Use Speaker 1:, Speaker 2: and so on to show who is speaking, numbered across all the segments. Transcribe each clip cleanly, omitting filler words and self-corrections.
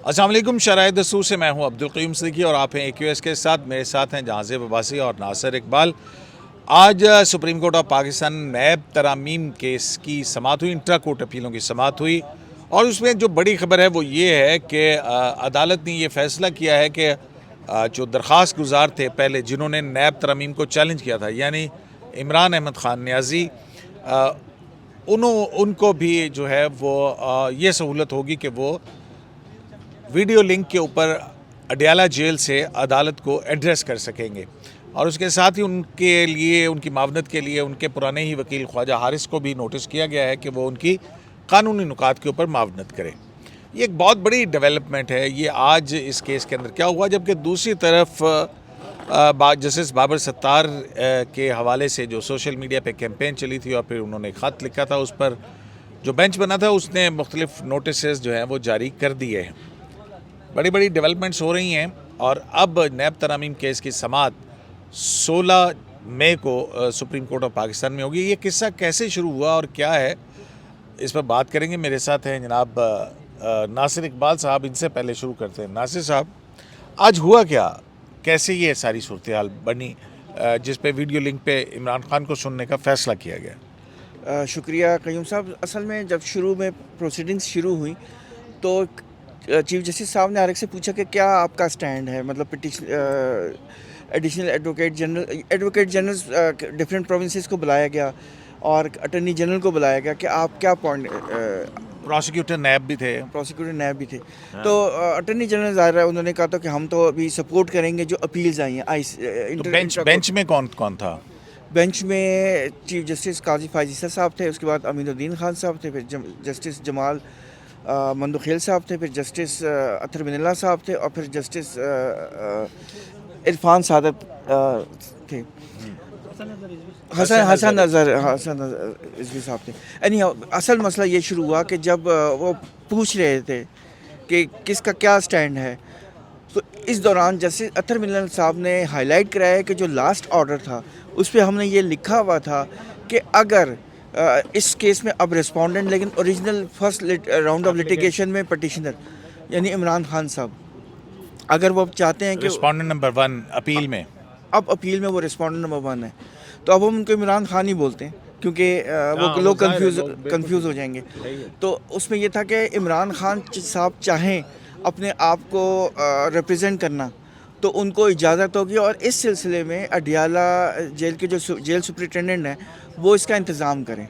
Speaker 1: السلام علیکم، شرائع دستور سے میں ہوں عبدالقیوم صدیقی اور آپ ہیں AQS کے ساتھ. میرے ساتھ ہیں جہازیب عباسی اور ناصر اقبال. آج supreme court of Pakistan NAB ترامیم کیس کی سماعت ہوئی، انٹرا کورٹ اپیلوں کی سماعت ہوئی، اور اس میں جو بڑی خبر ہے وہ یہ ہے کہ عدالت نے یہ فیصلہ کیا ہے کہ جو درخواست گزار تھے پہلے جنہوں نے نیب ترامیم کو چیلنج کیا تھا، یعنی عمران احمد خان نیازی، ان کو بھی جو ہے وہ یہ سہولت ہوگی کہ وہ ویڈیو لنک کے اوپر اڈیالہ جیل سے عدالت کو ایڈریس کر سکیں گے. اور اس کے ساتھ ہی ان کے لیے، ان کی معاونت کے لیے، ان کے پرانے ہی وکیل خواجہ حارث کو بھی نوٹس کیا گیا ہے کہ وہ ان کی قانونی نکات کے اوپر معاونت کرے. یہ ایک بہت بڑی ڈیولپمنٹ ہے یہ آج اس کیس کے اندر کیا ہوا، جبکہ دوسری طرف جسٹس بابر ستار کے حوالے سے جو سوشل میڈیا پہ کیمپین چلی تھی اور پھر انہوں نے خط لکھا تھا، اس پر جو بینچ بنا تھا اس نے مختلف نوٹسز جو ہیں وہ جاری کر دیے ہیں. بڑی بڑی ڈیولپمنٹس ہو رہی ہیں، اور اب نیب ترامیم کیس کی سماعت 16 مئی کو سپریم کورٹ آف پاکستان میں ہوگی. یہ قصہ کیسے شروع ہوا اور کیا ہے، اس پر بات کریں گے. میرے ساتھ ہیں جناب ناصر اقبال صاحب. ان سے پہلے شروع کرتے ہیں. ناصر صاحب، آج ہوا کیا، کیسے یہ ساری صورتحال بنی جس پہ ویڈیو لنک پہ عمران خان کو سننے کا فیصلہ کیا گیا؟
Speaker 2: شکریہ قیوم صاحب. اصل میں جب شروع میں پروسیڈنگز شروع ہوئی تو چیف جسٹس صاحب نے آرک سے پوچھا کہ کیا آپ کا سٹینڈ ہے، مطلب additional advocate general different provinces کو بلایا گیا اور اٹارنی جنرل کو بلایا گیا کہ آپ کیا پوائنٹ،
Speaker 1: پروسیکیوٹر نیب بھی تھے.
Speaker 2: پروسیکیوٹر نیب بھی تھے. تو اٹارنی جنرل ظاہر ہے انہوں نے کہا تھا کہ ہم تو ابھی سپورٹ کریں گے جو اپیلز آئی ہیں.
Speaker 1: بینچ میں کون کون تھا؟
Speaker 2: بینچ میں چیف جسٹس قاضی فائز صاحب تھے، اس کے بعد امین الدین خان صاحب تھے، پھر جسٹس جمال مندوخیل صاحب تھے، پھر جسٹس اطہر من اللہ صاحب تھے، اور پھر جسٹس عرفان سعادت تھے. حسن نظر رضوی صاحب تھے. اصل مسئلہ یہ شروع ہوا کہ جب وہ پوچھ رہے تھے کہ کس کا کیا سٹینڈ ہے، تو اس دوران جسٹس اطہر من اللہ صاحب نے ہائی لائٹ کرایا کہ جو لاسٹ آرڈر تھا اس پہ ہم نے یہ لکھا ہوا تھا کہ اگر اس کیس میں اب ریسپونڈنٹ، لیکن original first round of litigation میں پٹیشنر یعنی عمران خان صاحب، اگر وہ چاہتے ہیں کہ
Speaker 1: ریسپونڈنٹ نمبر 1 اپیل میں،
Speaker 2: اب اپیل میں وہ ریسپونڈنٹ نمبر 1 ہے، تو اب ہم ان کو عمران خان ہی بولتے ہیں کیونکہ وہ لوگ کنفیوز ہو جائیں گے. تو اس میں یہ تھا کہ عمران خان صاحب چاہیں اپنے آپ کو ریپرزینٹ کرنا تو ان کو اجازت ہوگی، اور اس سلسلے میں اڈیالہ جیل کے جو جیل سپرنٹینڈنٹ ہیں وہ اس کا انتظام کریں.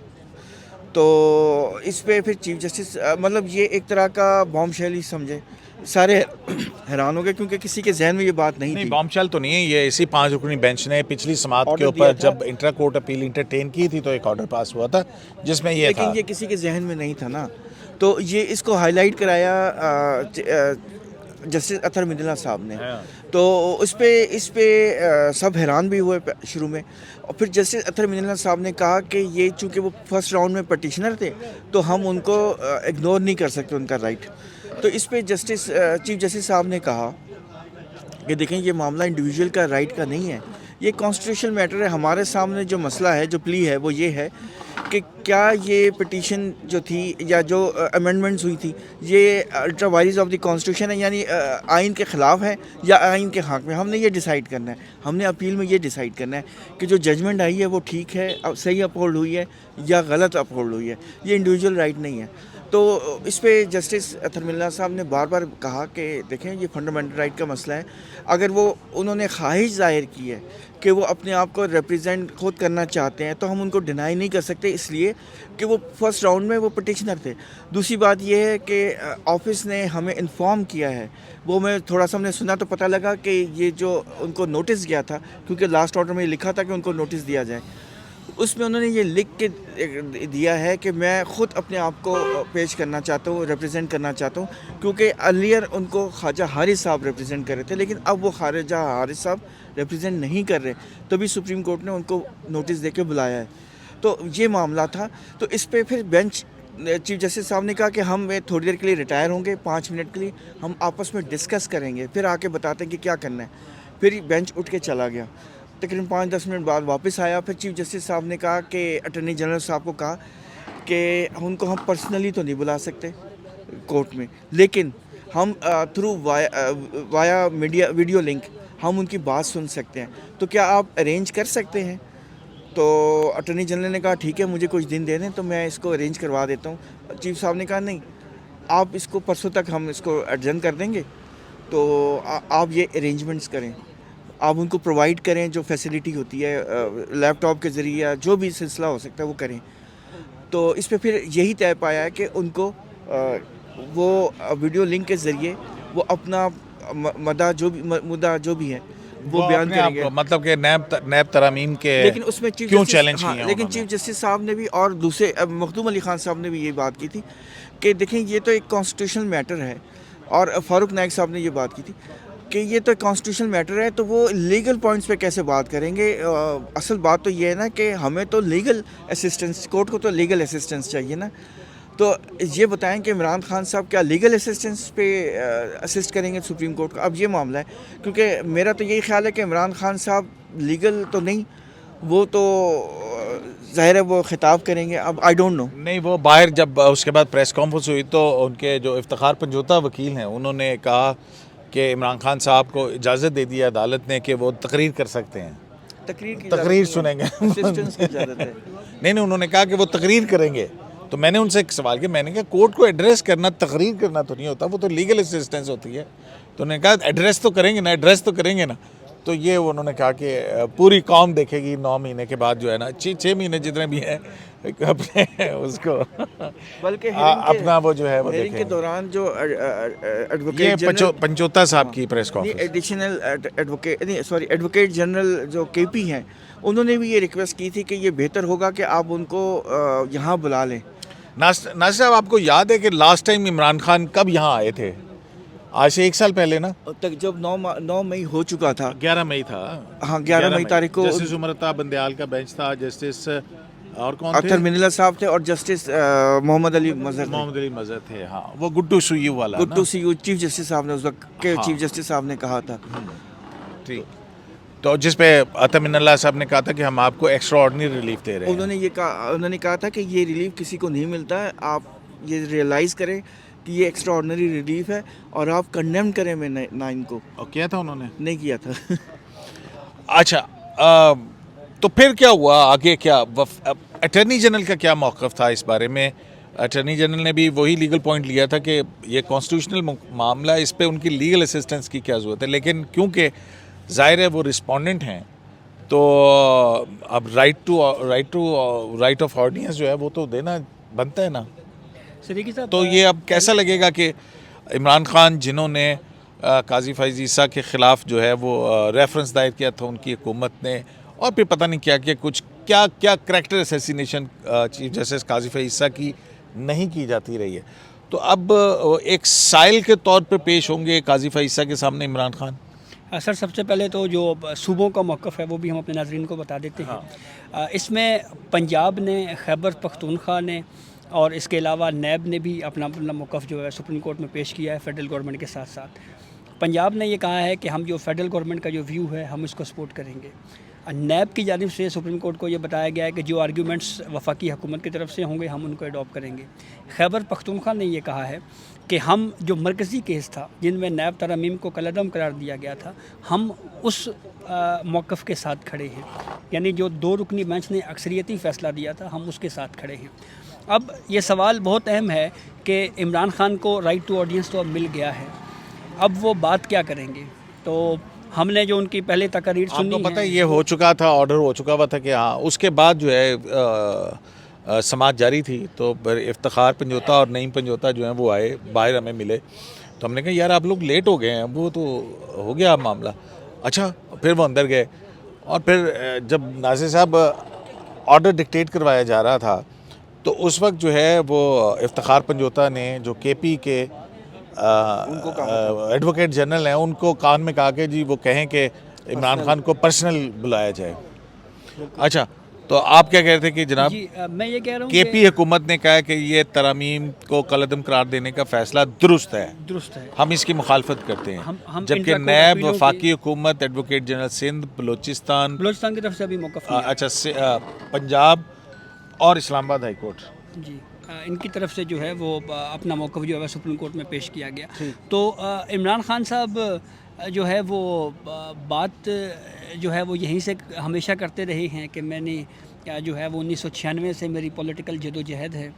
Speaker 2: تو اس پہ پھر چیف جسٹس، مطلب یہ ایک طرح کا بام شیل ہی سمجھے، سارے حیران ہو گئے کیونکہ کسی کے ذہن میں یہ بات نہیں تھی.
Speaker 1: بام شیل تو نہیں ہے یہ. اسی 5 رکنی بینچ نے پچھلی سماعت کے اوپر جب انٹرا کورٹ اپیل انٹرٹین کی تھی تو ایک آرڈر پاس ہوا تھا جس میں یہ تھا،
Speaker 2: لیکن یہ کسی کے ذہن میں نہیں تھا نا. تو یہ اس کو ہائی لائٹ کرایا جسٹس اطہر من اللہ صاحب نے. تو اس پہ سب حیران بھی ہوئے شروع میں، اور پھر جسٹس اطہر من اللہ صاحب نے کہا کہ یہ چونکہ وہ فرسٹ راؤنڈ میں پٹیشنر تھے تو ہم ان کو اگنور نہیں کر سکتے ان کا رائٹ. تو اس پہ چیف جسٹس صاحب نے کہا کہ دیکھیں یہ معاملہ انڈیویجول کا رائٹ کا نہیں ہے، یہ کانسٹیٹیوشنل میٹر ہے. ہمارے سامنے جو مسئلہ ہے، جو پلی ہے، وہ یہ ہے کہ کیا یہ پٹیشن جو تھی یا جو امینڈمنٹس ہوئی تھی یہ ultra virus of the constitution ہے، یعنی آئین کے خلاف ہے یا آئین کے حق میں. ہم نے یہ ڈیسائیڈ کرنا ہے، ہم نے اپیل میں یہ ڈیسائیڈ کرنا ہے کہ جو ججمنٹ آئی ہے وہ ٹھیک ہے، صحیح اپہولڈ ہوئی ہے یا غلط اپہولڈ ہوئی ہے. یہ انڈیویجول رائٹ نہیں ہے. تو اس پہ جسٹس اطہر من اللہ صاحب نے بار بار کہا کہ دیکھیں یہ فنڈامنٹل رائٹ کا مسئلہ ہے. اگر انہوں نے خواہش ظاہر کی ہے کہ وہ اپنے آپ کو ریپرزینٹ خود کرنا چاہتے ہیں تو ہم ان کو ڈینائی نہیں کر سکتے، اس لیے کہ وہ فرسٹ راؤنڈ میں وہ پٹیشنر تھے. دوسری بات یہ ہے کہ آفس نے ہمیں انفارم کیا ہے، وہ میں تھوڑا سا ہم نے سنا تو پتہ لگا کہ یہ جو ان کو نوٹس گیا تھا، کیونکہ لاسٹ آرڈر میں لکھا تھا کہ ان کو نوٹس دیا جائے، اس میں انہوں نے یہ لکھ کے دیا ہے کہ میں خود اپنے آپ کو پیش کرنا چاہتا ہوں، ریپرزینٹ کرنا چاہتا ہوں، کیونکہ ارلیئر ان کو خواجہ حارث صاحب ریپرزینٹ کر رہے تھے، لیکن اب وہ خواجہ حارث صاحب ریپرزینٹ نہیں کر رہے، تبھی سپریم کورٹ نے ان کو نوٹس دے کے بلایا ہے. تو یہ معاملہ تھا. تو اس پہ پھر بینچ چیف جسٹس صاحب نے کہا کہ ہم تھوڑی دیر کے لیے ریٹائر ہوں گے، 5 منٹ کے لیے ہم آپس میں ڈسکس کریں گے، پھر آ کے بتاتے ہیں کہ کیا کرنا ہے. پھر بینچ اٹھ کے چلا گیا. تقریباً 5-10 منٹ بعد واپس آیا. پھر چیف جسٹس صاحب نے کہا کہ اٹارنی جنرل صاحب کو کہا کہ ان کو ہم پرسنلی تو نہیں بلا سکتے کورٹ میں، لیکن ہم تھرو وایا میڈیا ویڈیو لنک ہم ان کی بات سن سکتے ہیں، تو کیا آپ ارینج کر سکتے ہیں؟ تو اٹارنی جنرل نے کہا ٹھیک ہے، مجھے کچھ دن دے دیں تو میں اس کو ارینج کروا دیتا ہوں۔ چیف صاحب نے کہا نہیں، آپ اس کو پرسوں تک ہم اس کو ایڈجن کر دیں گے، تو آپ یہ ارینجمنٹس کریں، آپ ان کو پرووائڈ کریں جو فیسلٹی ہوتی ہے لیپ ٹاپ کے ذریعے، جو بھی سلسلہ ہو سکتا ہے وہ کریں۔ تو اس پہ پھر یہی طے پایا ہے کہ ان کو وہ ویڈیو لنک کے ذریعے وہ اپنا مدعا جو بھی ہے وہ بیان
Speaker 1: اپنے آپ
Speaker 2: کریں گے۔
Speaker 1: کو مطلب کہ نیب ترامیم کے
Speaker 2: لیکن اس میں چیف
Speaker 1: کیوں
Speaker 2: جسٹس،
Speaker 1: چیلنج
Speaker 2: ہاں،
Speaker 1: کیا
Speaker 2: لیکن
Speaker 1: انہوں نے؟
Speaker 2: چیف جسٹس صاحب نے بھی اور دوسرے مخدوم علی خان صاحب نے بھی یہ بات کی تھی کہ دیکھیں یہ تو ایک کانسٹیٹیوشنل میٹر ہے، اور فاروق نائک صاحب نے یہ بات کی تھی کہ یہ تو کانسٹیٹیوشنل میٹر ہے، تو وہ لیگل پوائنٹس پہ کیسے بات کریں گے؟ اصل بات تو یہ ہے نا کہ ہمیں تو لیگل اسسٹنس، کورٹ کو تو لیگل اسسٹنس چاہیے نا۔ تو یہ بتائیں کہ عمران خان صاحب کیا لیگل اسسٹنس پہ اسسٹ کریں گے سپریم کورٹ کو؟ اب یہ معاملہ ہے، کیونکہ میرا تو یہی خیال ہے کہ عمران خان صاحب لیگل تو نہیں، وہ تو ظاہر ہے وہ خطاب کریں گے، اب آئی ڈونٹ نو۔
Speaker 1: نہیں، وہ باہر جب اس کے بعد پریس کانفرنس ہوئی تو ان کے جو افتخار پنجوتا وکیل ہیں انہوں نے کہا کہ عمران خان صاحب کو اجازت دے دی عدالت نے کہ وہ تقریر کر سکتے ہیں، تقریر سنیں گے۔
Speaker 2: اسسٹنس کی اجازت ہے۔
Speaker 1: نہیں، انہوں نے کہا کہ وہ تقریر کریں گے۔ تو میں نے ان سے ایک سوال کیا، میں نے کہا کورٹ کو ایڈریس کرنا تقریر کرنا تو نہیں ہوتا، وہ تو لیگل اسسٹنس ہوتی ہے۔ تو انہوں نے کہا ایڈریس تو کریں گے نا، تو یہ انہوں نے کہا کہ پوری قوم دیکھے گی 9 مہینے کے بعد جو ہے نا، 6 مہینے جتنے بھی ہیں اپنے اس کو
Speaker 2: بلکہ
Speaker 1: اپنا وہ جو ہے وہ
Speaker 2: ہیئرنگ کے
Speaker 1: دیکھیں۔
Speaker 2: دوران جو
Speaker 1: یہ
Speaker 2: ایڈوکیٹ جنرل،
Speaker 1: پنچوتا صاحب کی press conference,
Speaker 2: additional advocate general جو کے پی ہیں، انہوں نے بھی یہ ریکویسٹ کی تھی کہ یہ بہتر ہوگا کہ آپ ان کو یہاں بلا لیں۔
Speaker 1: ناصر صاحب آپ کو یاد ہے کہ لاسٹ ٹائم عمران خان کب یہاں آئے تھے؟ آج سے 1 سال پہلے نا،
Speaker 2: تک جب 9 مئی ہو چکا تھا،
Speaker 1: 11 مئی تھا۔
Speaker 2: ہاں 11 مئی تاریخ کو
Speaker 1: جسٹس عمرتا بندیال کا بینچ تھا، جسٹس اور کون تھے؟
Speaker 2: اطہر منیلا صاحب تھے اور جسٹس محمد علی
Speaker 1: مظہر تھے، ہاں، وہ گڈو سویو والا نا۔
Speaker 2: گڈو سی یو چیف جسٹس صاحب نے اس وقت کے چیف جسٹس صاحب نے کہا تھا،
Speaker 1: ٹھیک، تو جس پہ اطہر منیلا صاحب نے کہا تھا کہ ہم آپ کو ایکسٹرا آرڈنری ریلیف دے رہے ہیں۔
Speaker 2: انہوں نے کہا تھا کہ یہ ریلیف کسی کو نہیں ملتا ہے، آپ یہ ریئلائز کریں کہ یہ ایکسٹرا آرڈنری ریلیف ہے اور آپ کنڈیم کریں میں 9 کو۔
Speaker 1: اور کیا تھا انہوں نے؟
Speaker 2: نہیں کیا تھا۔
Speaker 1: اچھا، تو پھر کیا ہوا آگے؟ کیا اٹارنی جنرل کا کیا موقف تھا اس بارے میں؟ اٹارنی جنرل نے بھی وہی لیگل پوائنٹ لیا تھا کہ یہ کانسٹیٹیوشنل معاملہ، اس پہ ان کی لیگل اسسٹنس کی کیا ضرورت ہے، لیکن کیونکہ ظاہر ہے وہ رسپونڈنٹ ہیں تو اب رائٹ آف آڈینس جو ہے وہ تو دینا بنتا ہے نا۔ تو یہ اب کیسا لگے گا کہ عمران خان جنہوں نے قاضی فائز عیسیٰ کے خلاف جو ہے وہ ریفرنس دائر کیا تھا ان کی حکومت نے، اور پھر پتہ نہیں کیا کچھ کیا کریکٹر اسیسینیشن چیف جسٹس قاضی فائز عیسیٰ کی نہیں کی جاتی رہی ہے، تو اب ایک سائل کے طور پہ پیش ہوں گے قاضی فائز عیسیٰ کے سامنے عمران خان؟
Speaker 3: سر، سب سے پہلے تو جو صوبوں کا موقف ہے وہ بھی ہم اپنے ناظرین کو بتا دیتے ہیں۔ اس میں پنجاب نے، خیبر پختونخوا نے اور اس کے علاوہ نیب نے بھی اپنا موقف جو ہے سپریم کورٹ میں پیش کیا ہے فیڈرل گورنمنٹ کے ساتھ ساتھ۔ پنجاب نے یہ کہا ہے کہ ہم جو فیڈرل گورنمنٹ کا جو ویو ہے ہم اس کو سپورٹ کریں گے۔ نیب کی جانب سے سپریم کورٹ کو یہ بتایا گیا ہے کہ جو آرگیومنٹس وفاقی حکومت کی طرف سے ہوں گے ہم ان کو اڈاپٹ کریں گے۔ خیبر پختونخوا نے یہ کہا ہے کہ ہم جو مرکزی کیس تھا جن میں نیب ترامیم کو کالعدم قرار دیا گیا تھا، ہم اس موقف کے ساتھ کھڑے ہیں، یعنی جو 2 رکنی بینچ نے اکثریتی فیصلہ دیا تھا ہم اس کے ساتھ کھڑے ہیں۔ اب یہ سوال بہت اہم ہے کہ عمران خان کو رائٹ ٹو آڈینس تو اب مل گیا ہے، اب وہ بات کیا کریں گے؟ تو ہم نے جو ان کی پہلے تقاریر سنی
Speaker 1: آپ کو پتہ ہے یہ ہو چکا تھا، آرڈر ہو چکا ہوا تھا کہ ہاں، اس کے بعد جو ہے سماعت جاری تھی، تو افتخار پنجوتا اور نعیم پنجوتا جو ہیں وہ آئے باہر، ہمیں ملے، تو ہم نے کہا یار آپ لوگ لیٹ ہو گئے ہیں، وہ تو ہو گیا معاملہ۔ اچھا، پھر وہ اندر گئے، اور پھر جب ناصر صاحب آرڈر ڈکٹیٹ کروایا جا رہا تھا تو اس وقت جو ہے وہ افتخار پنجوتا نے جو کے پی کے ایڈوکیٹ جنرل ہیں ان کو کان میں کہا کہ جی وہ کہیں کہ عمران خان کو پرسنل بلایا جائے۔ اچھا، تو آپ کیا کہہ رہے تھے کہ جناب؟
Speaker 3: جی، میں یہ کہہ رہا ہوں
Speaker 1: کے پی حکومت نے کہا کہ یہ ترامیم کو کالعدم قرار دینے کا فیصلہ درست ہے، ہم اس کی مخالفت کرتے ہیں، جبکہ نیب، وفاقی حکومت، ایڈوکیٹ جنرل سندھ، بلوچستان
Speaker 3: کی طرف سے بھی موقف
Speaker 1: اچھا، پنجاب اور اسلام آباد ہائی کورٹ
Speaker 3: جی ان کی طرف سے جو ہے وہ اپنا موقف جو ہے سپریم کورٹ میں پیش کیا گیا. تو عمران خان صاحب جو ہے وہ بات جو ہے وہ یہیں سے ہمیشہ کرتے رہے ہیں کہ میں نے جو ہے وہ 1996 سے میری پولیٹیکل جدوجہد ہے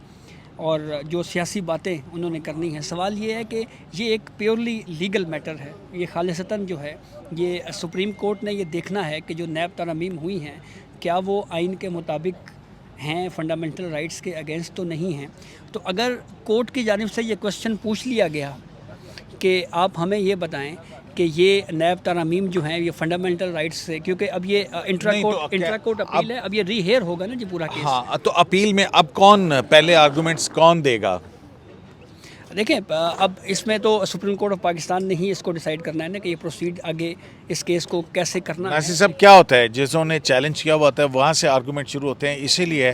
Speaker 3: اور جو سیاسی باتیں انہوں نے کرنی ہیں. سوال یہ ہے کہ یہ ایک پیورلی لیگل میٹر ہے, یہ خالصتاً جو ہے یہ سپریم کورٹ نے یہ دیکھنا ہے کہ جو نیب ترامیم ہوئی ہیں کیا وہ آئین کے مطابق ہیں, فنڈامنٹل رائٹس کے اگینسٹ تو نہیں ہیں. تو اگر کورٹ کی جانب سے یہ کوشچن پوچھ لیا گیا کہ آپ ہمیں یہ بتائیں کہ یہ نیب ترامیم جو ہیں یہ فنڈامنٹل رائٹس سے, کیونکہ اب یہ انٹرا کورٹ اپیل ہے, اب یہ ری ہیئر ہوگا نا جی پورا کیس.
Speaker 1: ہاں, تو اپیل میں اب کون پہلے آرگومنٹس کون دے گا؟
Speaker 3: دیکھیں اب اس میں تو سپریم کورٹ آف پاکستان نے ہی اس کو ڈیسائیڈ کرنا ہے نا کہ یہ پروسیڈ آگے اس کیس کو کیسے کرنا ہے.
Speaker 1: ناصر صاحب کیا ہوتا ہے جسوں نے چیلنج کیا ہوا ہوتا ہے وہاں سے آرگومنٹ شروع ہوتے ہیں, اسی لیے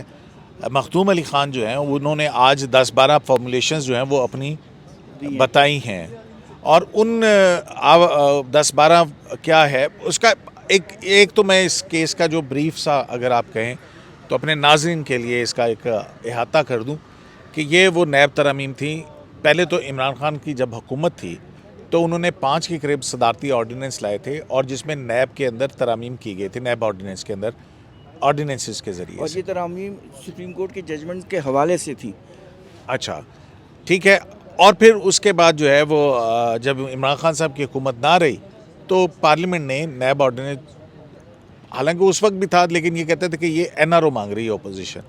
Speaker 1: مخدوم علی خان جو ہیں انہوں نے آج 10-12 فارمولیشنز جو ہیں وہ اپنی بتائی ہیں, اور ان 10-12 کیا ہے اس کا ایک تو میں اس کیس کا جو بریف سا اگر آپ کہیں تو اپنے ناظرین کے لیے اس کا ایک احاطہ کر دوں کہ یہ وہ نیب ترامیم تھیں. پہلے تو عمران خان کی جب حکومت تھی تو انہوں نے 5 کے قریب صدارتی آرڈیننس لائے تھے, اور جس میں نیب کے اندر ترامیم کی گئی تھی, نیب آرڈیننس کے اندر آرڈیننسز کے ذریعے,
Speaker 2: اور یہ ترامیم سپریم کورٹ کے ججمنٹ کے حوالے سے تھی.
Speaker 1: اچھا ٹھیک ہے. اور پھر اس کے بعد جو ہے وہ جب عمران خان صاحب کی حکومت نہ رہی تو پارلیمنٹ نے نیب آرڈیننس, حالانکہ اس وقت بھی تھا لیکن یہ کہتے تھے کہ یہ این آر او مانگ رہی ہے اپوزیشن,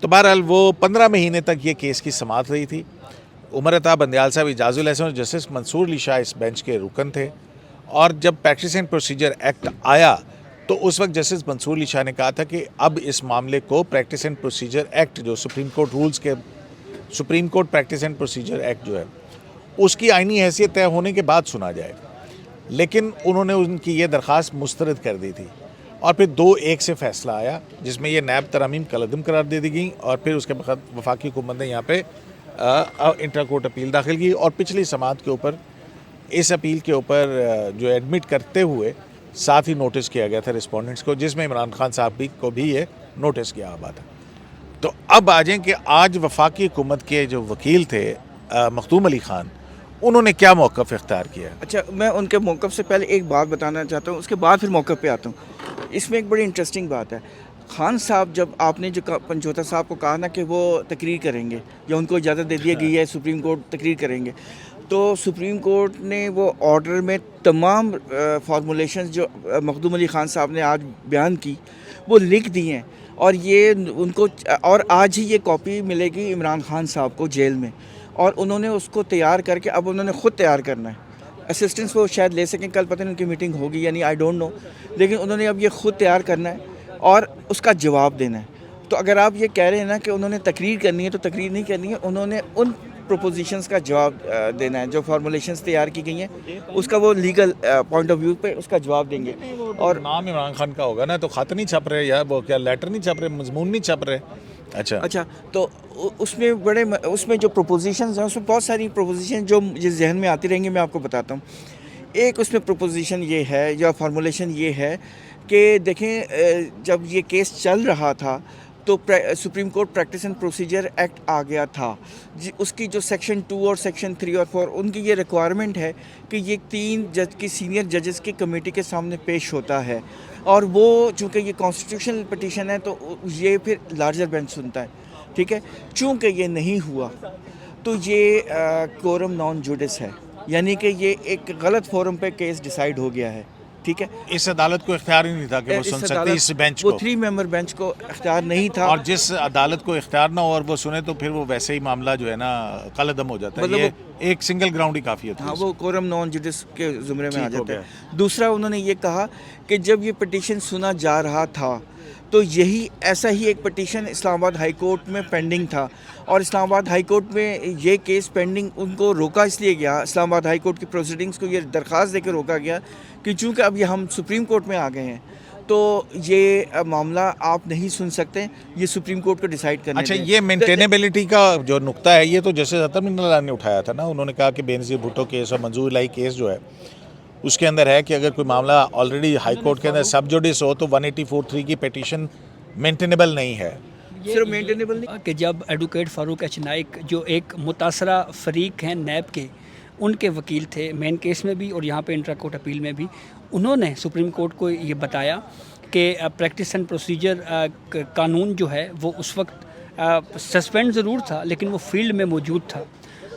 Speaker 1: تو بہرحال وہ 15 مہینے تک یہ کیس کی سماعت رہی تھی. عمر عطا بندیال صاحب, اعجاز الاحسان اور جسٹس منصور علی شاہ اس بینچ کے رکن تھے, اور جب پریکٹس اینڈ پروسیجر ایکٹ آیا تو اس وقت جسٹس منصور علی شاہ نے کہا تھا کہ اب اس معاملے کو پریکٹس اینڈ پروسیجر ایکٹ جو سپریم کورٹ رولز کے supreme court practice and procedure act جو ہے اس کی آئینی حیثیت طے ہونے کے بعد سنا جائے. لیکن انہوں نے ان کی یہ درخواست مسترد کر دی تھی, اور پھر 2-1 سے فیصلہ آیا جس میں یہ نیب ترامیم کالعدم قرار دے دی گئی, اور پھر اس کے بعد وفاقی حکومت نے یہاں پہ انٹرا کورٹ اپیل داخل کی, اور پچھلی سماعت کے اوپر اس اپیل کے اوپر جو ایڈمٹ کرتے ہوئے ساتھ ہی نوٹس کیا گیا تھا رسپونڈنٹس کو, جس میں عمران خان صاحب کو بھی یہ نوٹس کیا ہوا تھا. تو اب آ جائیں کہ آج وفاقی حکومت کے جو وکیل تھے مخدوم علی خان, انہوں نے کیا موقف اختیار کیا؟
Speaker 2: اچھا, میں ان کے موقف سے پہلے ایک بات بتانا چاہتا ہوں, اس کے بعد پھر موقف پہ آتا ہوں. اس میں ایک بڑی انٹرسٹنگ بات ہے. خان صاحب, جب آپ نے جو پنجوتا صاحب کو کہا نا کہ وہ تقریر کریں گے یا ان کو اجازت دے دی گئی ہے سپریم کورٹ تقریر کریں گے, تو سپریم کورٹ نے وہ آرڈر میں تمام فارمولیشنز جو مخدوم علی خان صاحب نے آج بیان کی وہ لکھ دی ہیں, اور یہ ان کو, اور آج ہی یہ کاپی ملے گی عمران خان صاحب کو جیل میں, اور انہوں نے اس کو تیار کر کے اب انہوں نے خود تیار کرنا ہے. اسسٹنس وہ شاید لے سکیں, کل پتہ نہیں ان کی میٹنگ ہوگی یا نہیں, آئی ڈونٹ نو, لیکن انہوں نے اب یہ خود تیار کرنا ہے اور اس کا جواب دینا ہے. تو اگر آپ یہ کہہ رہے ہیں نا کہ انہوں نے تقریر کرنی ہے, تو تقریر نہیں کرنی ہے, انہوں نے ان پروپوزیشنز کا جواب دینا ہے جو فارمولیشنز تیار کی گئی ہیں, اس کا وہ لیگل پوائنٹ آف ویو پہ اس کا جواب دیں گے.
Speaker 1: اور نام عمران خان کا ہوگا نا, تو خط نہیں چھپ رہے یا وہ کیا لیٹر نہیں چھپ رہے, مضمون نہیں چھپ رہے. اچھا,
Speaker 2: تو اس میں اس میں جو پروپوزیشنز ہیں اس میں بہت ساری پروپوزیشن جو مجھے ذہن میں آتی رہیں گی, میں آپ کو بتاتا ہوں. ایک اس میں پروپوزیشن یہ ہے یا فارمولیشن یہ ہے کہ دیکھیں, جب یہ کیس چل رہا تھا تو supreme court practice and procedure act آ گیا تھا, اس کی جو سیکشن 2 اور سیکشن 3 اور 4 ان کی یہ ریکوائرمنٹ ہے کہ یہ 3 جج کی سینئر ججز کی کمیٹی کے سامنے پیش ہوتا ہے, اور وہ چونکہ یہ کانسٹیٹیوشنل پٹیشن ہے تو یہ پھر لارجر بینچ سنتا ہے. ٹھیک ہے, چونکہ یہ نہیں ہوا تو یہ کورم نان جوڈس ہے, یعنی کہ یہ ایک غلط فورم پہ کیس ڈیسائیڈ ہو گیا ہے. ٹھیک ہے,
Speaker 1: اس عدالت کو اختیار ہی نہیں تھا کہ وہ سن سکتی اس بینچ کو,
Speaker 2: وہ 3 ممبر بینچ کو اختیار نہیں تھا,
Speaker 1: اور جس عدالت کو اختیار نہ ہو اور وہ سنے تو پھر وہ ویسے ہی معاملہ جو ہے نا قلعدم ہو جاتا ہے. یہ ایک سنگل گراؤنڈ ہی کافی ہوتا ہے.
Speaker 2: ہاں, وہ کورم نان جوڈس کے زمرے میں آ جاتا ہے. دوسرا, انہوں نے یہ کہا کہ جب یہ پٹیشن سنا جا رہا تھا تو یہی ایسا ہی ایک پٹیشن اسلام آباد ہائی کورٹ میں پینڈنگ تھا, اور اسلام آباد ہائی کورٹ میں یہ کیس پینڈنگ ان کو روکا اس لیے گیا, اسلام آباد ہائی کورٹ کی پروسیڈنگز کو یہ درخواست دے کے روکا گیا کہ چونکہ اب یہ ہم سپریم کورٹ میں آ گئے ہیں تو یہ معاملہ آپ نہیں سن سکتے, یہ سپریم کورٹ کو ڈیسائیڈ کرنا.
Speaker 1: اچھا, یہ مینٹینیبلٹی کا جو نقطہ ہے یہ تو جیسے عطا اللہ نے اٹھایا تھا نا, انہوں نے کہا کہ بینظیر بھٹو کیس اور منظور الہی کیس جو ہے اس کے اندر ہے کہ اگر کوئی معاملہ آلریڈی ہائی کورٹ کے اندر سب جوڈس ہو تو 184(3) کی پیٹیشن مینٹینیبل نہیں ہے.
Speaker 2: صرف مینٹینیبل نہیں
Speaker 3: کہ جب ایڈوکیٹ فاروق ایچ نائک جو ایک متاثرہ فریق ہیں نیب کے، ان کے وکیل تھے مین کیس میں بھی اور یہاں پہ انٹرا کورٹ اپیل میں بھی، انہوں نے سپریم کورٹ کو یہ بتایا کہ پریکٹس اینڈ پروسیجر قانون جو ہے وہ اس وقت سسپینڈ ضرور تھا لیکن وہ فیلڈ میں موجود تھا،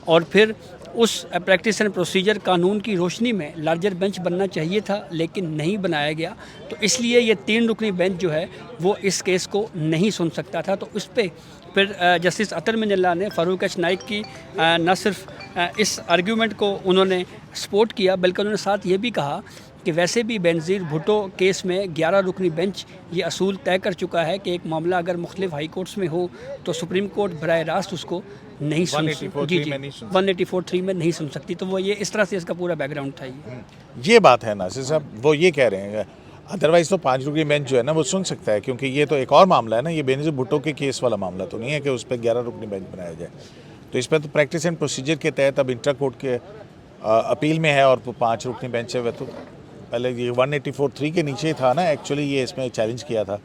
Speaker 3: اور پھر اس پریکٹس اینڈ پروسیجر قانون کی روشنی میں لارجر بینچ بننا چاہیے تھا لیکن نہیں بنایا گیا، تو اس لیے یہ 3 رکنی بینچ جو ہے وہ اس کیس کو نہیں سن سکتا تھا۔ تو اس پہ پھر جسٹس اطہر من اللہ نے فاروق ایچ نائک کی نہ صرف اس آرگیومنٹ کو انہوں نے سپورٹ کیا بلکہ انہوں نے ساتھ یہ بھی کہا کہ ویسے بھی بینظیر بھٹو کیس میں 11 رکنی بینچ یہ اصول طے کر چکا ہے کہ ایک معاملہ اگر مختلف ہائی کورٹس میں ہو تو سپریم کورٹ براہ راست اس کو نہیں سن سکتی، 184(3) میں نہیں سن سکتی۔ تو وہ یہ اس طرح سے اس کا پورا بیک گراؤنڈ تھا۔
Speaker 1: یہ بات ہے ناصر صاحب، وہ یہ کہہ رہے ہیں ادروائز تو 5 رکنی بینچ جو ہے نا وہ سن سکتا ہے، کیونکہ یہ تو ایک اور معاملہ ہے نا، یہ بینظیر بھٹو کے کیس والا معاملہ تو نہیں ہے کہ اس پہ 11 رکنی بینچ بنایا جائے۔ تو اس پہ تو پریکٹس اینڈ پروسیجر کے تحت اب انٹرا کورٹ کے اپیل میں ہے اور 5 رکنی بینچ ہے، وہ تو پہلے یہ 184(3) کے نیچے تھا نا ایکچولی، یہ اس میں چیلنج کیا تھا،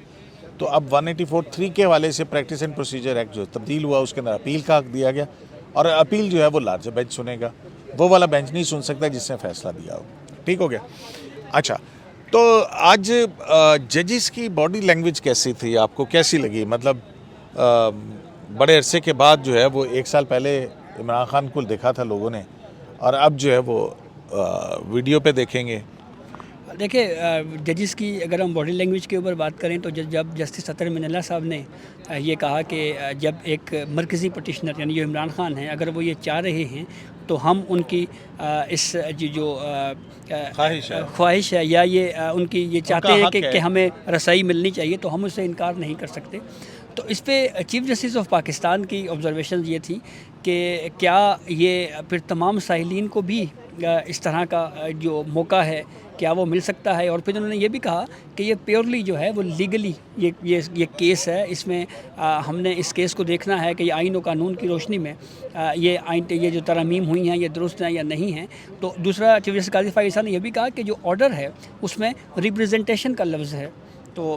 Speaker 1: تو اب 184(3) کے حوالے سے پریکٹس اینڈ پروسیجر ایکٹ جو تبدیل ہوا اس کے اندر اپیل کا حق دیا گیا، اور اپیل جو ہے وہ لارجر بینچ سنے گا، وہ والا بینچ نہیں سن سکتا جس نے فیصلہ دیا ہو۔ ٹھیک ہو گیا؟ اچھا، تو آج ججز کی باڈی لینگویج کیسی تھی، آپ کو کیسی لگی؟ مطلب بڑے عرصے کے بعد جو ہے وہ 1 سال پہلے عمران خان کو دیکھا تھا لوگوں نے، اور اب جو ہے وہ ویڈیو پہ دیکھیں گے۔
Speaker 3: دیکھیں ججز کی اگر ہم باڈی لینگویج کے اوپر بات کریں تو جب جسٹس اطہر من اللہ صاحب نے یہ کہا کہ جب ایک مرکزی پٹیشنر یعنی جو عمران خان ہیں اگر وہ یہ چاہ رہے ہیں تو ہم ان کی اس جو خواہش ہے یا یہ ان کی یہ چاہتے ہیں کہ ہمیں رسائی ملنی چاہیے تو ہم اس سے انکار نہیں کر سکتے۔ تو اس پہ چیف جسٹس آف پاکستان کی آبزرویشن یہ تھی کہ کیا یہ پھر تمام سائلین کو بھی اس طرح کا جو موقع ہے کیا وہ مل سکتا ہے، اور پھر انہوں نے یہ بھی کہا کہ یہ پیورلی جو ہے وہ لیگلی یہ کیس ہے، اس میں ہم نے اس کیس کو دیکھنا ہے کہ یہ آئین و قانون کی روشنی میں یہ جو ترامیم ہوئی ہیں یہ درست ہیں یا نہیں ہیں۔ تو دوسرا چیف جسٹس قاضی فائز صاحب نے یہ بھی کہا کہ جو آرڈر ہے اس میں ریپریزنٹیشن کا لفظ ہے، تو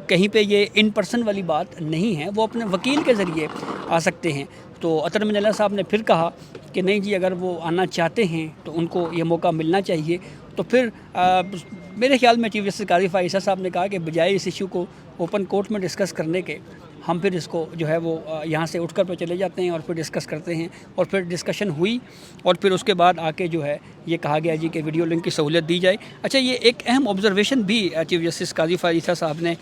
Speaker 3: کہیں پہ یہ ان پرسن والی بات نہیں ہے، وہ اپنے وکیل کے ذریعے آ سکتے ہیں۔ تو اطہر من اللہ صاحب نے پھر کہا کہ نہیں جی اگر وہ آنا چاہتے ہیں تو ان کو یہ موقع ملنا چاہیے۔ تو پھر میرے خیال میں چیف جسٹس قاضی فائز صاحب نے کہا کہ بجائے اس ایشو کو اوپن کورٹ میں ڈسکس کرنے کے ہم پھر اس کو جو ہے وہ یہاں سے اٹھ کر پہ چلے جاتے ہیں اور پھر ڈسکس کرتے ہیں، اور پھر ڈسکشن ہوئی اور پھر اس کے بعد آ کے جو ہے یہ کہا گیا جی کہ ویڈیو لنک کی سہولت دی جائے۔ اچھا، یہ ایک اہم آبزرویشن بھی چیف جسٹس قاضی فائز صاحب نے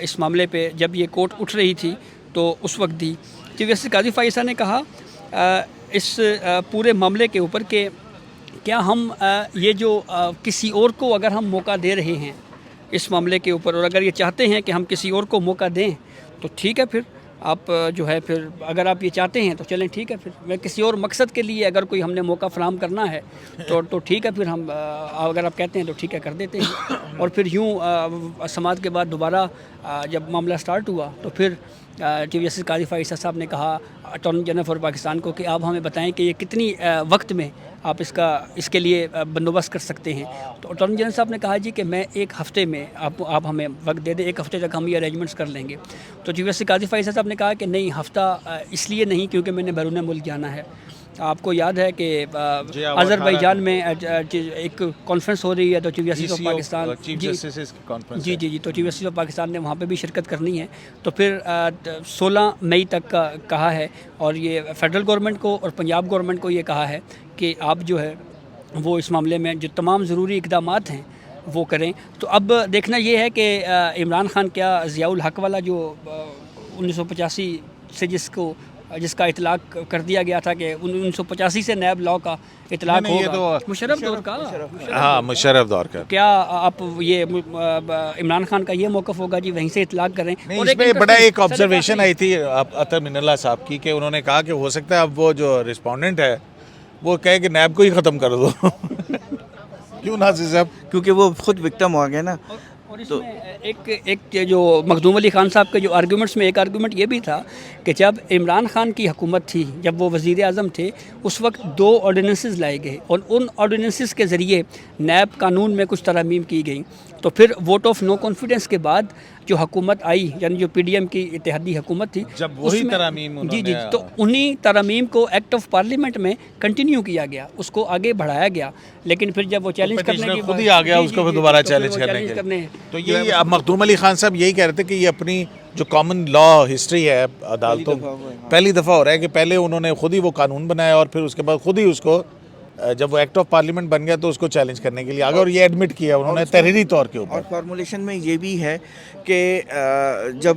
Speaker 3: اس معاملے پہ جب یہ کورٹ اٹھ رہی تھی تو اس وقت دی۔ چیف جسٹس قاضی فائز صاحب نے کہا اس پورے معاملے کے اوپر کہ کیا ہم یہ جو کسی اور کو اگر ہم موقع دے رہے ہیں اس معاملے کے اوپر، اور اگر یہ چاہتے ہیں کہ ہم کسی اور کو موقع دیں تو ٹھیک ہے، پھر آپ جو ہے پھر اگر آپ یہ چاہتے ہیں تو چلیں ٹھیک ہے، پھر میں کسی اور مقصد کے لیے اگر کوئی ہم نے موقع فراہم کرنا ہے تو ٹھیک ہے، پھر ہم اگر آپ کہتے ہیں تو ٹھیک ہے کر دیتے ہیں۔ اور پھر یوں سماعت کے بعد دوبارہ جب معاملہ سٹارٹ ہوا تو پھر چیف جسٹس قاضی فائز صاحب نے کہا اٹارنی جنرل فار پاکستان کو کہ آپ ہمیں بتائیں کہ یہ کتنی وقت میں آپ اس کے لیے بندوبست کر سکتے ہیں۔ تو اٹارنی جنرل صاحب نے کہا جی کہ میں 1 ہفتے میں آپ ہمیں وقت دے دیں، 1 ہفتے تک ہم یہ ارینجمنٹس کر لیں گے۔ تو چیف جسٹس قاضی فائز صاحب نے کہا کہ نہیں، ہفتہ اس لیے نہیں کیونکہ میں نے بیرون ملک جانا ہے۔ آپ کو یاد ہے کہ آذربائیجان میں ایک کانفرنس ہو رہی ہے تو چیف جسٹس آف پاکستان تو چیف جسٹس آف پاکستان نے وہاں پہ بھی شرکت کرنی ہے، تو پھر 16 مئی تک کا کہا ہے، اور یہ فیڈرل گورنمنٹ کو اور پنجاب گورنمنٹ کو یہ کہا ہے کہ آپ جو ہے وہ اس معاملے میں جو تمام ضروری اقدامات ہیں وہ کریں۔ تو اب دیکھنا یہ ہے کہ عمران خان کیا ضیاء الحق والا جو 1985 سے جس کا اطلاق کر دیا گیا تھا کہ 1985 سے نیب لاء کا اطلاق ہوگا، مشرف دور کا،
Speaker 1: ہاں مشرف دور کا،
Speaker 3: کیا آپ یہ عمران خان کا یہ موقف ہوگا جی وہیں سے اطلاق کریں؟
Speaker 1: اور اس میں بڑا ایک آبزرویشن آئی تھی اطہر من اللہ صاحب کی کہ انہوں نے کہا کہ ہو سکتا ہے اب وہ جو رسپونڈنٹ ہے وہ کہے کہ نیب کو ہی ختم کر دو۔ کیوں ناصر صاحب؟
Speaker 2: کیونکہ وہ خود وکٹم ہو گئے نا۔
Speaker 3: اور اس میں ایک جو مخدوم علی خان صاحب کے جو آرگیومنٹس میں ایک آرگیومنٹ یہ بھی تھا کہ جب عمران خان کی حکومت تھی، جب وہ وزیر اعظم تھے، اس وقت 2 آرڈیننسز لائے گئے اور ان آرڈیننسز کے ذریعے نیب قانون میں کچھ ترامیم کی گئیں۔ تو پھر ووٹ آف نو کانفیڈنس کے بعد جو حکومت آئی یعنی جو پی ڈی ایم کی اتحادی حکومت تھی
Speaker 1: جب وہی ترامیم
Speaker 3: جی جی تو انہی ترامیم کو ایکٹ آف پارلیمنٹ میں کنٹینیو کیا گیا, اس کو آگے بڑھایا گیا, لیکن پھر جب وہ چیلنج کرنے کی
Speaker 1: خود ہی آ گیا اس کو پھر دوبارہ چیلنج کرنے کے. تو یہ اب مخدوم علی خان صاحب یہی کہہ رہے تھے کہ یہ اپنی جو کامن لا ہسٹری ہے عدالتوں پہلی دفعہ ہو رہا ہے کہ پہلے انہوں نے خود ہی وہ قانون بنایا اور پھر اس کے بعد خود ہی اس کو جب وہ ایکٹ آف پارلیمنٹ بن گیا تو اس کو چیلنج کرنے کے لیے آگے, اور یہ ایڈمٹ کیا انہوں نے تحریری طور کے اوپر.
Speaker 2: اور فارمولیشن میں یہ بھی ہے کہ جب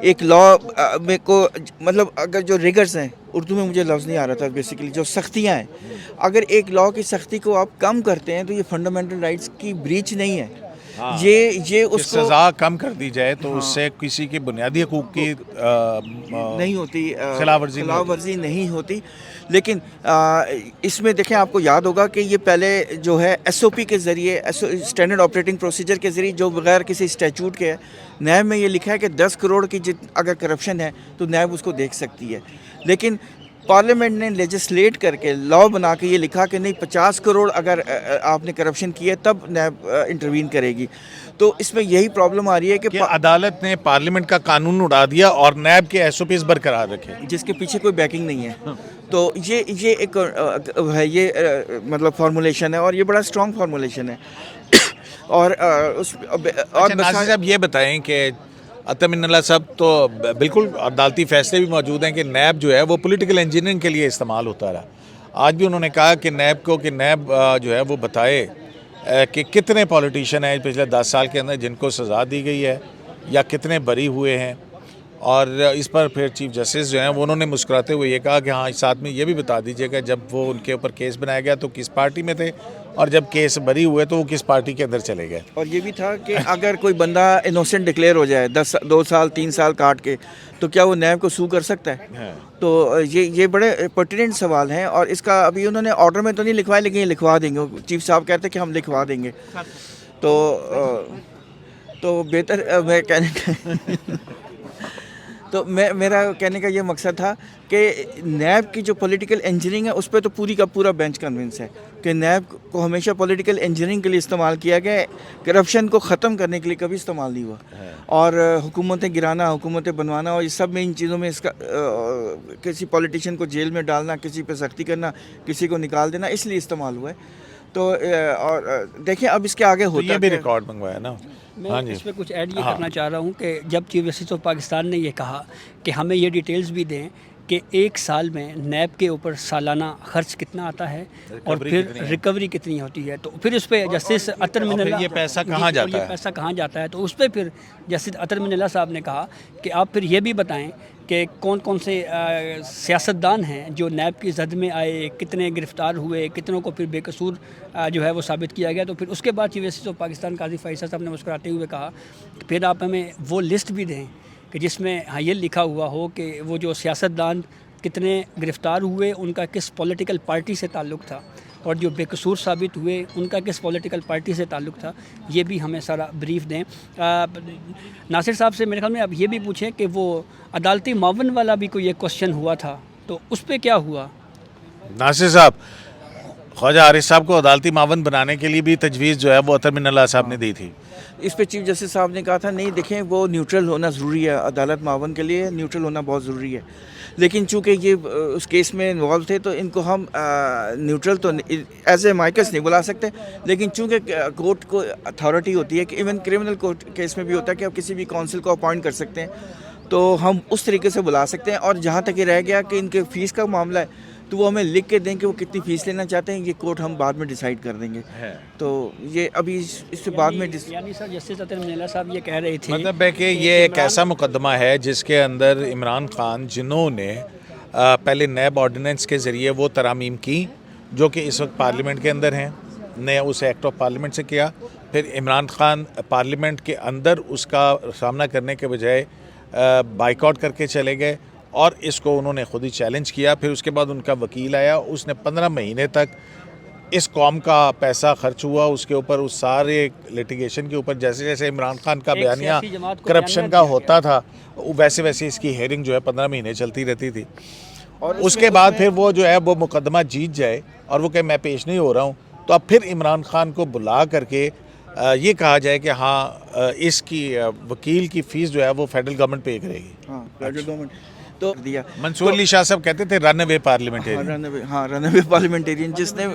Speaker 2: ایک لا میں کو مطلب اگر جو ریگرز ہیں, اردو میں مجھے لفظ نہیں آ رہا تھا, بیسیکلی جو سختیاں ہیں, اگر ایک لا کی سختی کو آپ کم کرتے ہیں تو یہ فنڈامنٹل رائٹس کی بریچ نہیں ہے. یہ اس کو
Speaker 1: سزا کم کر دی جائے تو اس سے کسی کی بنیادی حقوق کی
Speaker 2: نہیں ہوتی,
Speaker 1: خلاف
Speaker 2: ورزی نہیں ہوتی. لیکن اس میں دیکھیں آپ کو یاد ہوگا کہ یہ پہلے جو ہے ایس او پی کے ذریعے اسٹینڈرڈ آپریٹنگ پروسیجر کے ذریعے جو بغیر کسی اسٹیچوٹ کے ہے, نیب میں یہ لکھا ہے کہ 10 کروڑ کی اگر کرپشن ہے تو نیب اس کو دیکھ سکتی ہے. لیکن پارلیمنٹ نے لیجسلیٹ کر کے لا بنا کے یہ لکھا کہ نہیں 50 کروڑ اگر آپ نے کرپشن کی ہے تب نیب انٹروین کرے گی. تو اس میں یہی پرابلم آ رہی ہے کہ
Speaker 1: عدالت نے پارلیمنٹ کا قانون اڑا دیا اور نیب کے ایس او پیز برقرار رکھے
Speaker 2: جس کے پیچھے کوئی بیکنگ نہیں ہے. تو یہ ایک ہے, یہ مطلب فارمولیشن ہے اور یہ بڑا اسٹرانگ فارمولیشن ہے. اور
Speaker 1: ناصر صاحب یہ بتائیں کہ عطا من اللہ صاحب تو بالکل عدالتی فیصلے بھی موجود ہیں کہ نیب جو ہے وہ پولیٹیکل انجینئرنگ کے لیے استعمال ہوتا رہا. آج بھی انہوں نے کہا کہ نیب جو ہے وہ بتائے کہ کتنے پولیٹیشین ہیں پچھلے 10 سال کے اندر جن کو سزا دی گئی ہے یا کتنے بری ہوئے ہیں. اور اس پر پھر چیف جسٹس جو ہیں وہ انہوں نے مسکراتے ہوئے یہ کہا کہ ہاں ساتھ میں یہ بھی بتا دیجئے کہ جب وہ ان کے اوپر کیس بنایا گیا تو کس پارٹی میں تھے اور جب کیس بری ہوئے تو وہ کس پارٹی کے اندر چلے گئے.
Speaker 2: اور یہ بھی تھا کہ اگر کوئی بندہ انوسنٹ ڈکلیئر ہو جائے 2 سال 3 سال کاٹ کے تو کیا وہ نیب کو سو کر سکتا ہے؟ تو یہ بڑے پرٹیننٹ سوال ہیں اور اس کا ابھی انہوں نے آرڈر میں تو نہیں لکھوایا لیکن یہ لکھوا دیں گے. چیف صاحب کہتے ہیں کہ ہم لکھوا دیں گے. تو بہتر میں کہنے کا تو میرا کہنے کا یہ مقصد تھا کہ نیب کی جو پولیٹیکل انجینئرنگ ہے اس پہ تو پوری کا پورا بینچ کنونس ہے کہ نیب کو ہمیشہ پولیٹیکل انجینئرنگ کے لیے استعمال کیا گیا, کرپشن کو ختم کرنے کے لیے کبھی استعمال نہیں ہوا. اور حکومتیں گرانا, حکومتیں بنوانا اور یہ سب میں ان چیزوں میں اس کا کسی پولیٹیشین کو جیل میں ڈالنا, کسی پہ سختی کرنا, کسی کو نکال دینا اس لیے استعمال ہوا ہے. تو اور دیکھیں اب اس کے آگے ہوتا ہے.
Speaker 1: یہ بھی ریکارڈ منگوایا نا.
Speaker 3: میں اس پہ کچھ ایڈ یہ کرنا چاہ رہا ہوں کہ جب چیف جسٹس آف پاکستان نے یہ کہا کہ ہمیں یہ ڈیٹیلز بھی دیں کہ 1 سال میں نیب کے اوپر سالانہ خرچ کتنا آتا ہے اور پھر ریکوری کتنی ہوتی ہے, تو پھر اس پہ جسٹس اطہر من اللہ
Speaker 1: یہ پیسہ کہاں
Speaker 3: جاتا ہے تو اس پہ پھر جسٹس اطہر من اللہ صاحب نے کہا کہ آپ پھر یہ بھی بتائیں کہ کون کون سے سیاستدان ہیں جو نیب کی زد میں آئے, کتنے گرفتار ہوئے, کتنوں کو پھر بے قصور جو ہے وہ ثابت کیا گیا. تو پھر اس کے بعد چیف جسٹس آف پاکستان قاضی فیصل صاحب نے مسکراتے ہوئے کہا کہ پھر آپ ہمیں وہ لسٹ بھی دیں کہ جس میں یہ لکھا ہوا ہو کہ وہ جو سیاستدان کتنے گرفتار ہوئے ان کا کس پولیٹیکل پارٹی سے تعلق تھا اور جو بے قصور ثابت ہوئے ان کا کس پولیٹیکل پارٹی سے تعلق تھا, یہ بھی ہمیں سارا بریف دیں. ناصر صاحب سے میرے خیال میں اب یہ بھی پوچھیں کہ وہ عدالتی معاون والا بھی کوئی ایک کوشچن ہوا تھا تو اس پہ کیا ہوا؟
Speaker 1: ناصر صاحب, خواجہ عارف صاحب کو عدالتی معاون بنانے کے لیے بھی تجویز جو ہے وہ اطہر من اللہ صاحب نے دی تھی.
Speaker 2: اس پہ چیف جسٹس صاحب نے کہا تھا نہیں دیکھیں وہ نیوٹرل ہونا ضروری ہے, عدالت معاون کے لیے نیوٹرل ہونا بہت ضروری ہے. لیکن چونکہ یہ اس کیس میں انوالو تھے تو ان کو ہم نیوٹرل تو ایز اے مائکس نہیں بلا سکتے, لیکن چونکہ کورٹ کو اتھارٹی ہوتی ہے کہ ایون کرمنل کورٹ کیس میں بھی ہوتا ہے کہ آپ کسی بھی کونسل کو اپوائنٹ کر سکتے ہیں تو ہم اس طریقے سے بلا سکتے ہیں. اور جہاں تک یہ رہ گیا کہ ان کے فیس کا معاملہ ہے تو وہ ہمیں لکھ کے دیں کہ وہ کتنی فیس لینا چاہتے ہیں, یہ کورٹ ہم بعد میں ڈیسائیڈ کر دیں گے. تو یہ ابھی اس سے بعد میں
Speaker 3: یعنی سر جسٹس اطہر من اللہ صاحب یہ کہہ رہے تھے
Speaker 1: مطلب ہے کہ یہ ایک ایسا مقدمہ ہے جس کے اندر عمران خان جنہوں نے پہلے نیب آرڈیننس کے ذریعے وہ ترامیم کی جو کہ اس وقت پارلیمنٹ کے اندر ہیں, نے اسے ایکٹ آف پارلیمنٹ سے کیا, پھر عمران خان پارلیمنٹ کے اندر اس کا سامنا کرنے کے بجائے بائیکاٹ کر کے چلے گئے اور اس کو انہوں نے خود ہی چیلنج کیا. پھر اس کے بعد ان کا وکیل آیا, اس نے 15 مہینے تک اس قوم کا پیسہ خرچ ہوا اس کے اوپر, اس سارے لیٹیگیشن کے اوپر, جیسے جیسے عمران خان کا بیانیہ کرپشن کا ہوتا تھا ویسے ویسے اس کی ہیئرنگ جو ہے 15 مہینے چلتی رہتی تھی. اور اس کے بعد پھر وہ جو ہے وہ مقدمہ جیت جائے اور وہ کہ میں پیش نہیں ہو رہا ہوں, تو اب پھر عمران خان کو بلا کر کے یہ کہا جائے کہ ہاں اس کی وکیل کی فیس جو ہے وہ فیڈرل گورنمنٹ پے کرے گی.
Speaker 2: ہاں فیڈرل گورنمنٹ تو دیا.
Speaker 1: منصور علی شاہ صاحب کہتے تھے رن اوے پارلیمنٹیرین.
Speaker 2: ہاں رن اوے پارلیمنٹیرین جس نے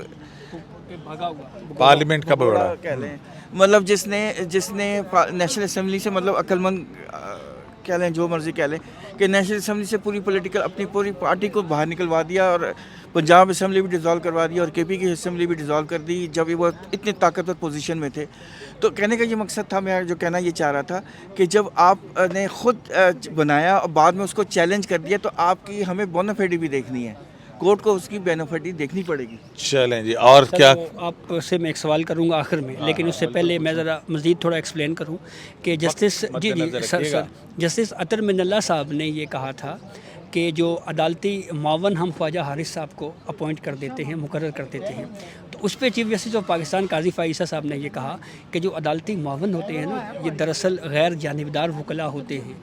Speaker 1: پارلیمنٹ کا بڑا
Speaker 2: کہہ لیں مطلب جس نے نیشنل اسمبلی سے مطلب عقل مند کہہ لیں جو مرضی کہہ لیں کہ نیشنل اسمبلی سے پوری پولیٹیکل اپنی پوری پارٹی کو باہر نکلوا دیا اور پنجاب اسمبلی بھی ڈیزالو کروا دیا اور کے پی کی اسمبلی بھی ڈیزالو کر دی جب وہ اتنے طاقتور پوزیشن میں تھے. تو کہنے کا یہ مقصد تھا, میں جو کہنا یہ چاہ رہا تھا کہ جب آپ نے خود بنایا اور بعد میں اس کو چیلنج کر دیا تو آپ کی ہمیں بونافائڈی بھی دیکھنی ہے, کورٹ کو اس کی بینیفٹ دیکھنی پڑے گی.
Speaker 1: چلیں جی. اور کیا
Speaker 3: آپ سے میں ایک سوال کروں گا آخر میں, لیکن اس سے پہلے میں ذرا مزید تھوڑا ایکسپلین کروں کہ جسٹس جسٹس اطہر من اللہ صاحب نے یہ کہا تھا کہ جو عدالتی معاون ہم خواجہ حارث صاحب کو اپوائنٹ کر دیتے ہیں, مقرر کر دیتے ہیں, تو اس پہ چیف جسٹس آف پاکستان قاضی فائزہ صاحب نے یہ کہا کہ جو عدالتی معاون ہوتے ہیں نا یہ دراصل غیر جانبدار وکلاء ہوتے ہیں.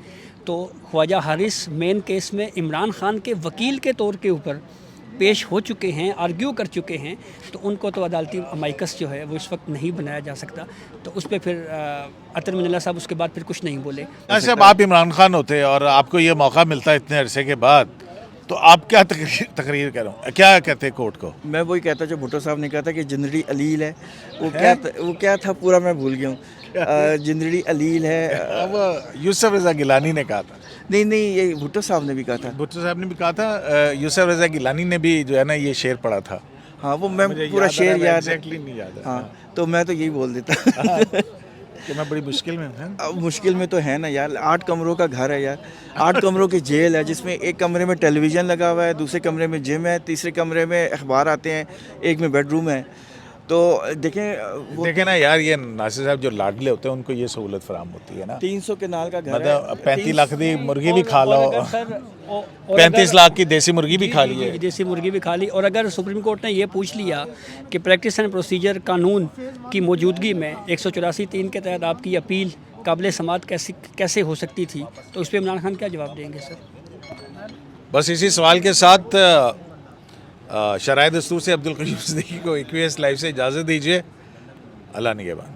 Speaker 3: تو خواجہ حارث مین کیس میں عمران خان کے وکیل کے طور کے اوپر پیش ہو چکے ہیں, آرگیو کر چکے ہیں, تو ان کو تو عدالتی امائکس جو ہے وہ اس وقت نہیں بنایا جا سکتا. تو اس پہ پھر اطہر من اللہ صاحب اس کے بعد پھر کچھ نہیں بولے.
Speaker 1: ایسے اب آپ عمران خان ہوتے اور آپ کو یہ موقع ملتا اتنے عرصے کے بعد, تو آپ کیا تقریر کروں, کیا کہتے کورٹ کو؟
Speaker 2: میں وہی کہتا جو بھٹو صاحب نے کہا تھا کہ جنرلی علیل ہے, وہ کیا تھا پورا میں بھول گیا ہوں. جنرلی علیل ہے,
Speaker 1: وہ یوسف رضا گیلانی نے کہا تھا.
Speaker 2: نہیں یہ بھٹو صاحب نے بھی کہا تھا.
Speaker 1: بھٹو صاحب نے بھی کہا تھا. یوسف رضا گیلانی نے بھی جو ہے نا یہ شعر پڑھا تھا.
Speaker 2: ہاں وہ میں پورا شعر یاد
Speaker 1: ایگزیکٹلی نہیں یاد ہے.
Speaker 2: ہاں تو میں تو یہی بول دیتا
Speaker 1: کہ میں بڑی مشکل میں ہوں.
Speaker 2: مشکل میں تو ہے نا یار, 8 کمروں کا گھر ہے یار, 8 کمروں کی جیل ہے جس میں ایک کمرے میں ٹیلی ویژن لگا ہوا ہے, دوسرے کمرے میں جم ہے, تیسرے کمرے میں اخبار آتے ہیں, ایک میں بیڈ روم ہے. تو دیکھیں
Speaker 1: نا یار, یہ ناصر صاحب جو لاڈلے ہوتے ہیں ان کو یہ سہولت فراہم ہوتی ہے نا.
Speaker 2: 300 کنال کا گھر ہے,
Speaker 1: مطلب 35 لاکھ دی مرغی بھی کھا لو, 35 لاکھ کی دیسی مرغی بھی کھا لی ہے.
Speaker 3: دیسی مرغی بھی کھا لی. اور اگر سپریم کورٹ نے یہ پوچھ لیا کہ پریکٹس اینڈ پروسیجر قانون کی موجودگی میں 184(3) کے تحت آپ کی اپیل قابل سماعت کیسے ہو سکتی تھی, تو اس پہ عمران خان کیا جواب دیں گے سر؟
Speaker 1: بس اسی سوال کے ساتھ شرائع دستور سے عبدالقیوم صدیقی کو ایکویس لائیو سے اجازت دیجیے. اللہ نگہبان.